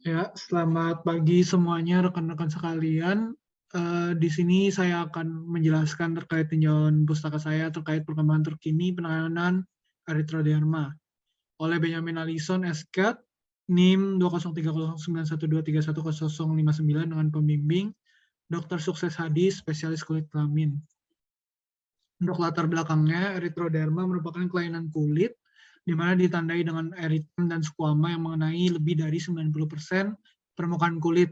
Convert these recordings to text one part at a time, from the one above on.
Ya, selamat pagi semuanya rekan-rekan sekalian. Di sini saya akan menjelaskan terkait tinjauan pustaka saya terkait perkembangan terkini penanganan erythroderma oleh Benjamin Allison, SCAT, NIM 2030912310059 dengan pembimbing Dr. Sukses Hadi, spesialis kulit kelamin. Untuk latar belakangnya, erythroderma merupakan kelainan kulit di mana ditandai dengan eritem dan squama yang mengenai lebih dari 90% permukaan kulit.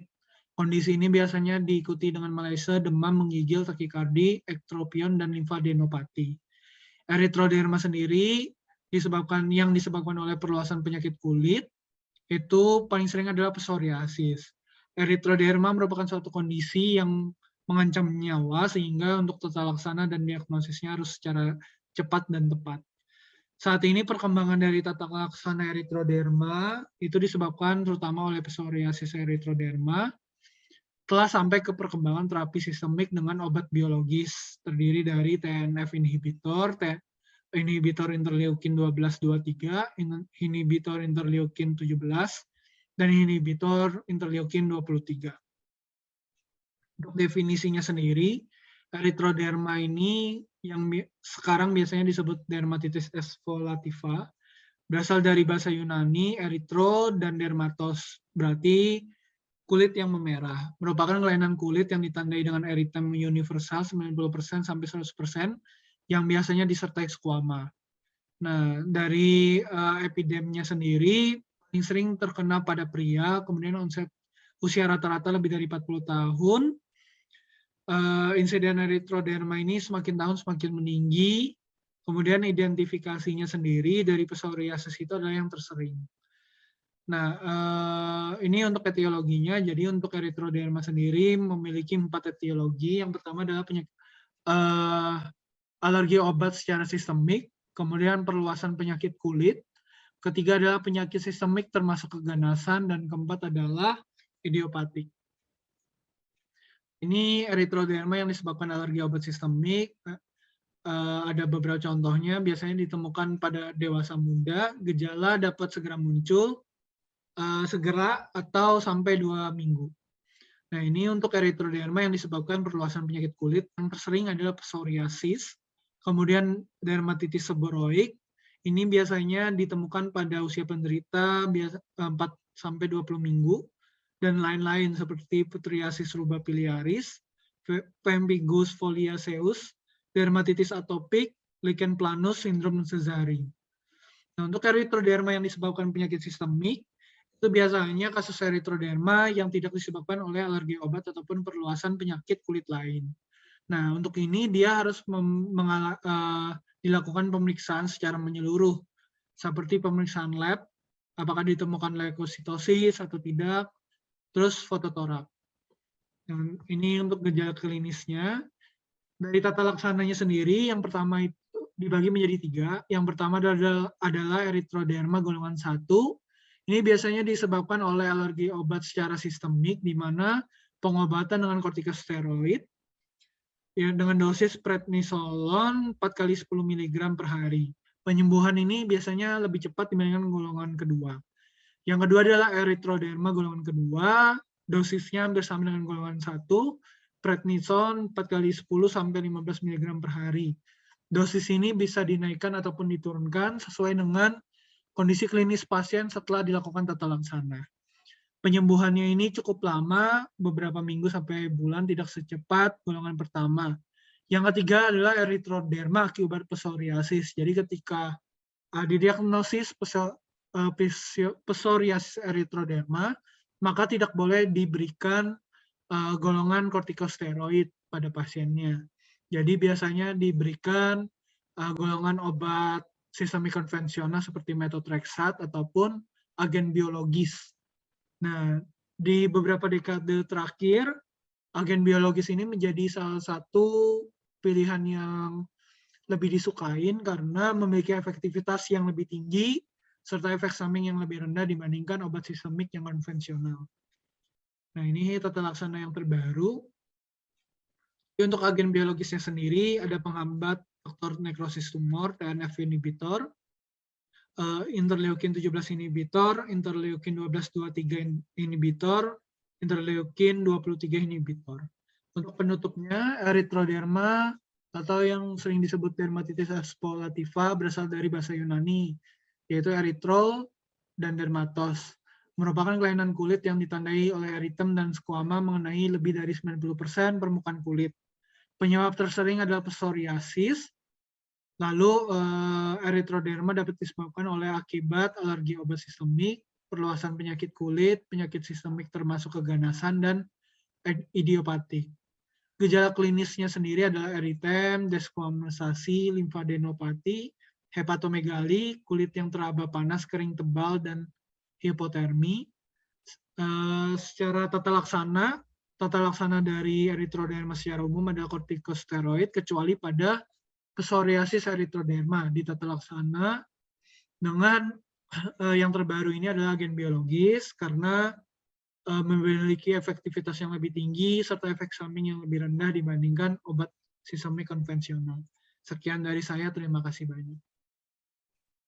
Kondisi ini biasanya diikuti dengan malese, demam, menggigil, takikardi, ektropion, dan limfadenopati. Erythroderma sendiri disebabkan oleh perluasan penyakit kulit, itu paling sering adalah psoriasis. Erythroderma merupakan suatu kondisi yang mengancam nyawa sehingga untuk tata laksana dan diagnosisnya harus secara cepat dan tepat. Saat ini perkembangan dari tata laksana erythroderma itu disebabkan terutama oleh psoriasis erythroderma telah sampai ke perkembangan terapi sistemik dengan obat biologis terdiri dari TNF inhibitor, inhibitor interleukin 12-23, inhibitor interleukin 17, dan inhibitor interleukin 23. Untuk definisinya sendiri, erythroderma ini yang sekarang biasanya disebut dermatitis exfoliativa, berasal dari bahasa Yunani, erythro dan dermatos, berarti kulit yang memerah. Merupakan kelainan kulit yang ditandai dengan eritem universal 90% sampai 100% yang biasanya disertai squama. Nah, dari epidemnya sendiri paling sering terkena pada pria, kemudian onset usia rata-rata lebih dari 40 tahun. Insiden erythroderma ini semakin tahun semakin meninggi. Kemudian identifikasinya sendiri dari psoriasis itu adalah yang tersering. Nah, ini untuk etiologinya. Jadi untuk erythroderma sendiri memiliki 4 etiologi. Yang pertama adalah alergi obat secara sistemik, kemudian perluasan penyakit kulit, ketiga adalah penyakit sistemik termasuk keganasan, dan keempat adalah idiopatik. Ini erythroderma yang disebabkan alergi obat sistemik. Ada beberapa contohnya, biasanya ditemukan pada dewasa muda, gejala dapat segera muncul, segera atau sampai 2 minggu. Nah, ini untuk erythroderma yang disebabkan perluasan penyakit kulit, yang tersering adalah psoriasis, kemudian dermatitis seboroik. Ini biasanya ditemukan pada usia penderita 4-20 minggu, dan lain-lain seperti pityriasis rubabiliaris, pemphigus foliaceus, dermatitis atopik, lichen planus, sindrom Sézary. Nah, untuk erythroderma yang disebabkan penyakit sistemik, itu biasanya kasus erythroderma yang tidak disebabkan oleh alergi obat ataupun perluasan penyakit kulit lain. Nah, untuk ini dia harus dilakukan pemeriksaan secara menyeluruh, seperti pemeriksaan lab, apakah ditemukan leukositosis atau tidak, terus fototorak. Dan ini untuk gejala klinisnya. Dari tata laksananya sendiri, yang pertama itu dibagi menjadi 3. Yang pertama adalah erythroderma golongan 1. Ini biasanya disebabkan oleh alergi obat secara sistemik, di mana pengobatan dengan kortikosteroid ya, dengan dosis prednisolon 4 kali 10 mg per hari. Penyembuhan ini biasanya lebih cepat dibandingkan golongan kedua. Yang kedua adalah erythroderma golongan kedua, dosisnya hampir sama dengan golongan 1, prednison 4 kali 10 sampai 15 mg per hari. Dosis ini bisa dinaikkan ataupun diturunkan sesuai dengan kondisi klinis pasien setelah dilakukan tata laksana. Penyembuhannya ini cukup lama, beberapa minggu sampai bulan, tidak secepat golongan pertama. Yang ketiga adalah erythroderma akibat psoriasis. Jadi ketika didiagnosis psoriasis erythroderma, maka tidak boleh diberikan golongan kortikosteroid pada pasiennya. Jadi biasanya diberikan golongan obat sistemik konvensional seperti methotrexate ataupun agen biologis. Nah, di beberapa dekade terakhir, agen biologis ini menjadi salah satu pilihan yang lebih disukain karena memiliki efektivitas yang lebih tinggi serta efek samping yang lebih rendah dibandingkan obat sistemik yang konvensional. Nah, ini tata laksana yang terbaru. Untuk agen biologisnya sendiri, ada penghambat faktor nekrosis tumor, TNF inhibitor, interleukin 17 inhibitor, interleukin 12-23 inhibitor, interleukin 23 inhibitor. Untuk penutupnya, erythroderma atau yang sering disebut dermatitis explorativa berasal dari bahasa Yunani, yaitu erythrol dan dermatos. Merupakan kelainan kulit yang ditandai oleh eritem dan squama mengenai lebih dari 90% permukaan kulit. Penyebab tersering adalah psoriasis. Lalu erythroderma dapat disebabkan oleh akibat alergi obat sistemik, perluasan penyakit kulit, penyakit sistemik termasuk keganasan, dan idiopatik. Gejala klinisnya sendiri adalah eritem, desquamosasi, limfadenopati, hepatomegali, kulit yang teraba panas, kering tebal, dan hipotermi. Secara tata laksana dari erythroderma secara umum adalah kortikosteroid, kecuali pada psoriasis erythroderma. Di tata laksana dengan yang terbaru ini adalah agen biologis karena memiliki efektivitas yang lebih tinggi serta efek samping yang lebih rendah dibandingkan obat sistemik konvensional. Sekian dari saya, terima kasih banyak.